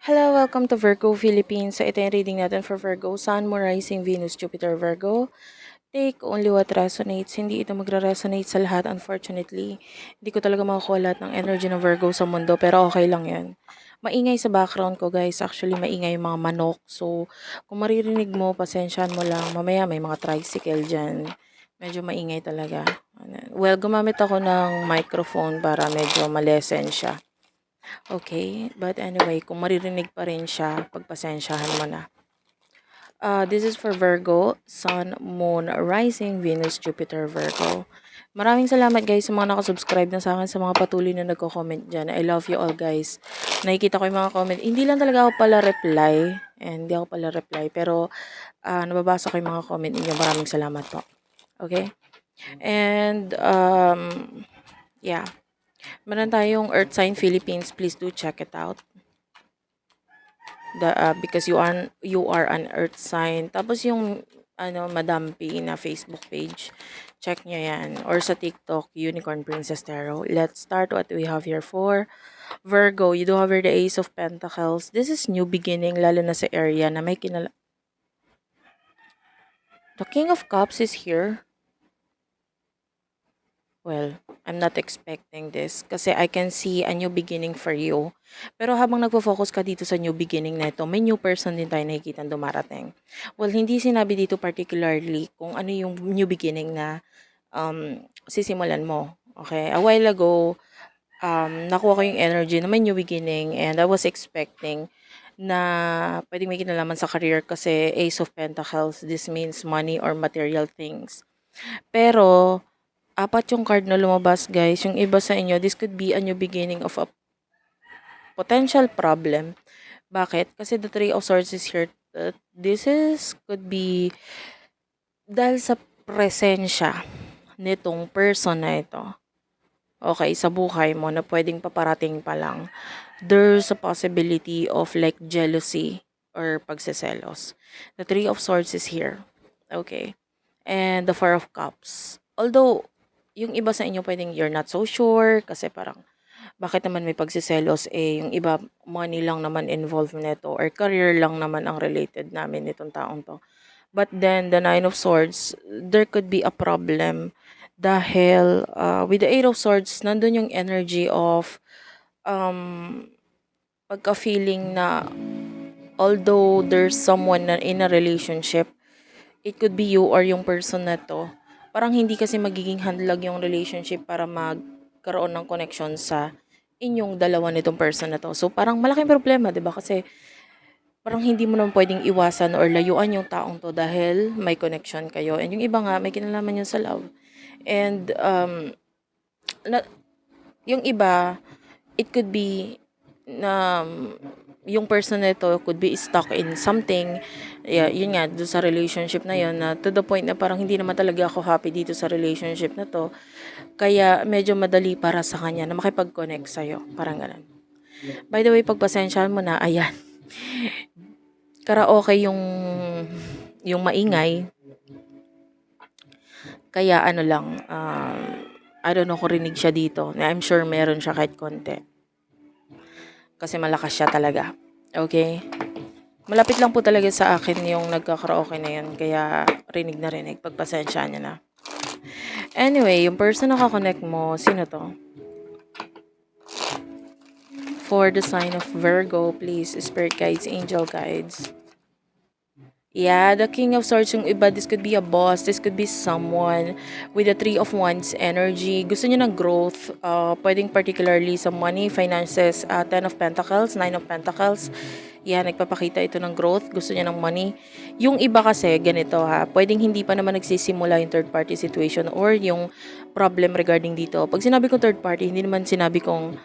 Hello, welcome to Virgo Philippines. So ito yung reading natin for Virgo, Sun, Moon, Rising, Venus, Jupiter, Virgo. Take only what resonates. Hindi ito magre-resonate sa lahat, unfortunately. Hindi ko talaga makukuha lahat ng energy ng Virgo sa mundo, pero okay lang yan. Maingay sa background ko, guys. Actually, maingay yung mga manok. So, kung maririnig mo, pasensyahan mo lang. Mamaya may mga tricycle dyan. Medyo maingay talaga. Well, gumamit ako ng microphone para medyo malesen siya. Okay, but anyway, kung maririnig pa rin siya, pagpasensyahan mo na. This is for Virgo, Sun, Moon, Rising, Venus, Jupiter, Virgo. Maraming salamat guys sa mga nakasubscribe na sa akin, sa mga patuloy na nagko-comment dyan. I love you all guys. Nakikita ko yung mga comment. Hindi lang talaga ako pala reply. And hindi ako pala reply. Pero nababasa ko yung mga comment ninyo. Maraming salamat po. Okay? And yeah. Meron tayong Earth sign Philippines. Please do check it out. Because you are an Earth sign. Tapos yung Madam P na Facebook page, check nyo yan. Or sa TikTok, Unicorn Princess Tarot. Let's start what we have here for Virgo. You do have here the Ace of Pentacles. This is new beginning, lalo na sa area na may The King of Cups is here. Well, I'm not expecting this kasi I can see a new beginning for you. Pero habang nagfo-focus ka dito sa new beginning na ito, may new person din tayo nakikita dumarating. Well, hindi sinabi dito particularly kung ano yung new beginning na sisimulan mo. Okay? A while ago, nakuha ko yung energy na may new beginning and I was expecting na pwedeng may kinalaman sa career kasi Ace of Pentacles, this means money or material things. Pero, apat yung card na lumabas, guys. Yung iba sa inyo, this could be a new beginning of a potential problem. Bakit? Kasi the Three of Swords is here. Could be dahil sa presensya nitong person na ito. Okay, sa buhay mo na pwedeng paparating pa lang. There's a possibility of like jealousy or pagseselos. The Three of Swords is here. Okay. And the Four of Cups. Although, yung iba sa inyo pwedeng you're not so sure kasi parang bakit naman may pagsiselos yung iba money lang naman involved nito or career lang naman ang related namin nitong taong to. But then the Nine of Swords, there could be a problem dahil with the Eight of Swords, nandun yung energy of um, pagka-feeling na although there's someone na in a relationship, it could be you or yung person na to, parang hindi kasi magiging handlag yung relationship para magkaroon ng connection sa inyong dalawa nitong person na to. So, parang malaking problema, di ba? Kasi parang hindi mo naman pwedeng iwasan or layuan yung taong to dahil may connection kayo. And yung iba nga, may kinalaman yun sa love. And yung iba, it could be na yung person na ito could be stuck in something. Yeah, yun nga, doon sa relationship na yun, na to the point na parang hindi naman talaga ako happy dito sa relationship na to. Kaya medyo madali para sa kanya na makipag-connect sa'yo. Parang ganun. By the way, pagpasensyahan mo na, ayan. Karaoke yung maingay. Kaya I don't know kung rinig siya dito. I'm sure meron siya kahit konti. Kasi malakas siya talaga. Okay? Malapit lang po talaga sa akin yung nagkakaraoke na yun. Kaya rinig na rinig. Pagpasensya niya na. Anyway, yung person na kakonect mo, sino to? For the sign of Virgo, please, Spirit Guides, Angel Guides. Yeah, the King of Swords yung iba, this could be a boss, this could be someone with the Three of Wands energy. Gusto niyo ng growth, pwedeng particularly sa money, finances, Ten of Pentacles, Nine of Pentacles. Yeah, nagpapakita ito ng growth, gusto niya ng money. Yung iba kasi, ganito ha, pwedeng hindi pa naman nagsisimula yung third party situation or yung problem regarding dito. Pag sinabi kong third party, hindi naman sinabi kong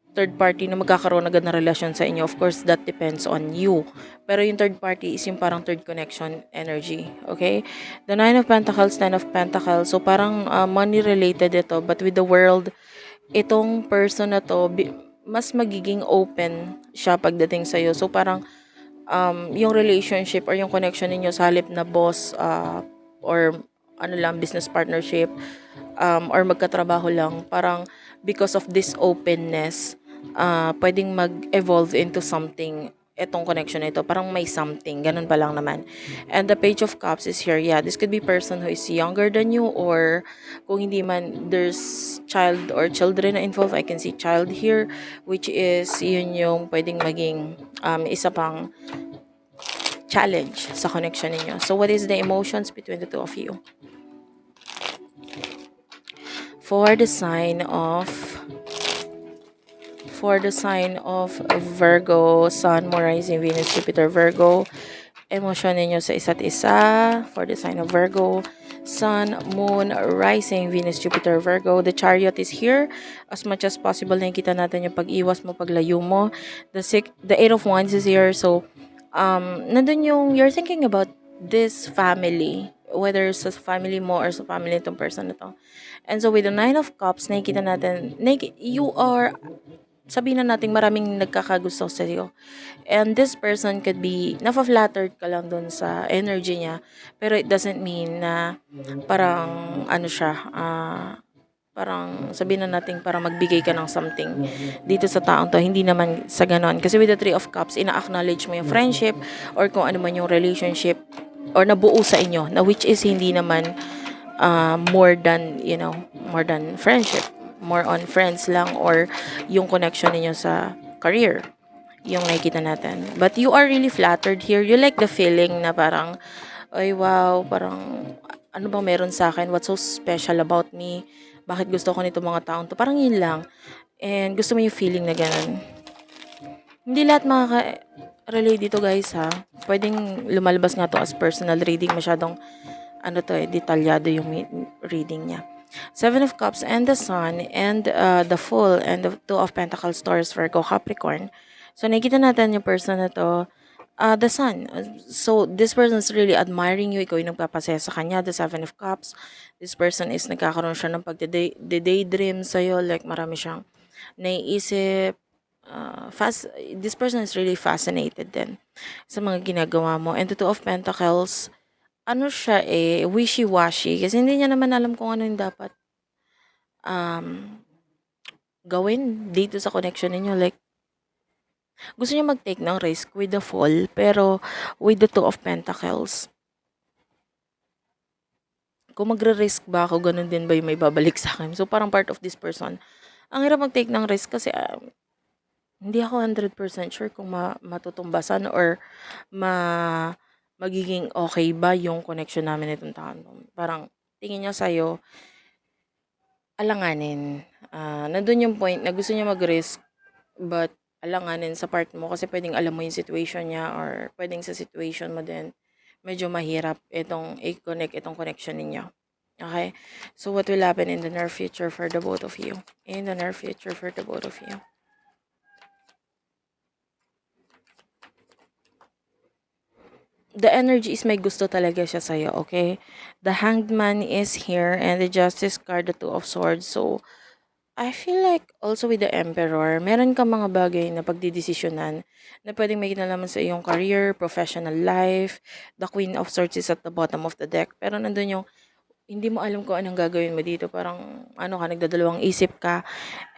third party na magkakaroon agad ng relasyon sa inyo. Of course, that depends on you. Pero yung third party is yung parang third connection energy. Okay? The Nine of Pentacles, Ten of Pentacles. So, parang money related ito. But with the world, itong person na to, mas magiging open siya pagdating sa'yo. So, parang yung relationship or yung connection ninyo sa halip na boss or business partnership or magkatrabaho lang, parang because of this openness, pwedeng mag-evolve into something etong connection na ito. Parang may something. Ganun pa lang naman. And the Page of Cups is here. Yeah, this could be person who is younger than you, or kung hindi man, there's child or children na involved. I can see child here, which is yun yung pwedeng maging isa pang challenge sa connection ninyo. So what is the emotions between the two of you? For the sign of Virgo, Sun, Moon, Rising, Venus, Jupiter, Virgo, emosyon ninyo sa isa't isa. For the sign of Virgo, Sun, Moon, Rising, Venus, Jupiter, Virgo. The Chariot is here. As much as possible, nakikita natin yung pag-iwas mo, paglayo mo. The Eight of Wands is here. So, nandun yung you're thinking about this family, whether sa family mo or sa family itong person na to. And so, with the Nine of Cups, nakikita natin, you are, sabihin na natin maraming nagkakagusto sa iyo. And this person could be, nafa-flattered ka lang dun sa energy niya. Pero it doesn't mean na parang, parang sabihin na natin parang magbigay ka ng something dito sa taong to. Hindi naman sa ganon. Kasi with the Three of Cups, ina-acknowledge mo yung friendship or kung ano man yung relationship or nabuo sa inyo, na which is hindi naman more than friendship, more on friends lang, or yung connection niyo sa career, yung nakikita natin. But you are really flattered here. You like the feeling na parang, ay wow, parang ano bang meron sa akin? What's so special about me? Bakit gusto ko nito mga taong to? Parang yun lang. And gusto mo yung feeling na ganun. Hindi lahat makaka-relate dito guys ha. Pwedeng lumalabas nga to as personal reading. Masyadong detalyado yung reading niya. Seven of Cups and the Sun and the Fool and the Two of Pentacles, Taurus, Virgo, Capricorn. So, nakikita natin yung person na to, the Sun. So, this person is really admiring you. Ikaw yung nagpapasaya sa kanya, the Seven of Cups. This person is nagkakaroon siya ng pagde-daydream sa'yo. Like, marami siyang naiisip. This person is really fascinated din sa mga ginagawa mo. And the Two of Pentacles, siya wishy-washy. Kasi hindi niya naman alam kung ano yung dapat gawin dito sa connection ninyo. Like, gusto niya mag-take ng risk with the Fool, pero with the Two of Pentacles, kung magre-risk ba ako, ganun din ba yung may babalik sa akin? So, parang part of this person, ang hirap mag-take ng risk kasi hindi ako 100% sure kung matutumbasan or magiging okay ba yung connection namin itong taon. Parang tingin niya sa'yo, alanganin. Nandun yung point na gusto niya mag-risk, but alanganin sa part mo kasi pwedeng alam mo yung situation niya, or pwedeng sa situation mo din medyo mahirap itong i-connect itong connection ninyo. Okay? So, what will happen in the near future for the both of you? In the near future for the both of you. The energy is may gusto talaga siya sa'yo, okay? The Hanged Man is here and the Justice card, the Two of Swords. So, I feel like also with the Emperor, meron kang mga bagay na pagdidesisyonan na pwedeng may kinalaman sa iyong career, professional life. The Queen of Swords is at the bottom of the deck. Pero nandun yung hindi mo alam kung anong gagawin mo dito. Parang nagdadalawang isip ka.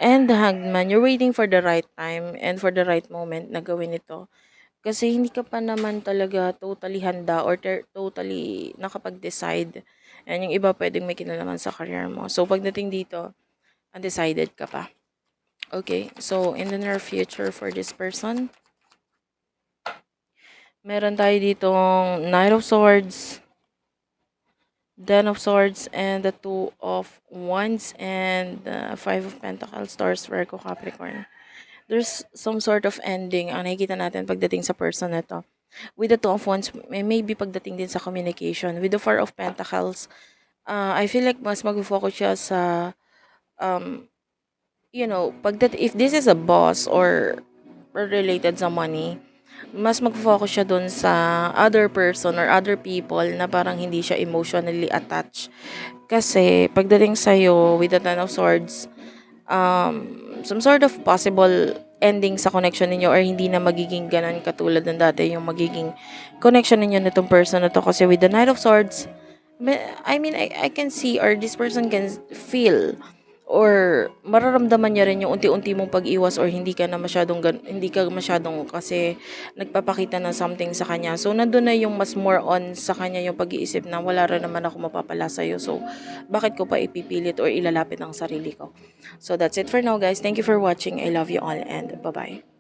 And the Hanged Man, you're waiting for the right time and for the right moment na gawin ito. Kasi hindi ka pa naman talaga totally handa or totally nakapag-decide. And yung iba pwedeng may kinalaman sa career mo. So, pagdating dito, undecided ka pa. Okay, so in the near future for this person, meron tayo ditong Knight of Swords, Ten of Swords, and the Two of Wands, and Five of Pentacles, Taurus, Virgo, Capricorn. There's some sort of ending ang nakikita natin pagdating sa person na to. With the Two of Wands, maybe pagdating din sa communication. With the Four of Pentacles, I feel like mas mag-focus siya sa, if this is a boss or related sa money, mas mag-focus siya dun sa other person or other people na parang hindi siya emotionally attached. Kasi pagdating sa'yo with the Ten of Swords, some sort of possible ending sa connection ninyo, or hindi na magiging ganan katulad ng dati yung magiging connection ninyo nitong person na to. Kasi with the Knight of Swords, I can see, or this person can feel or mararamdaman niya rin yung unti-unti mong pag-iwas or hindi ka masyadong kasi nagpapakita ng something sa kanya. So nandun na yung mas more on sa kanya yung pag-iisip na wala rin naman ako mapapala sa'yo. So bakit ko pa ipipilit or ilalapit ang sarili ko? So that's it for now, guys. Thank you for watching. I love you all and bye-bye.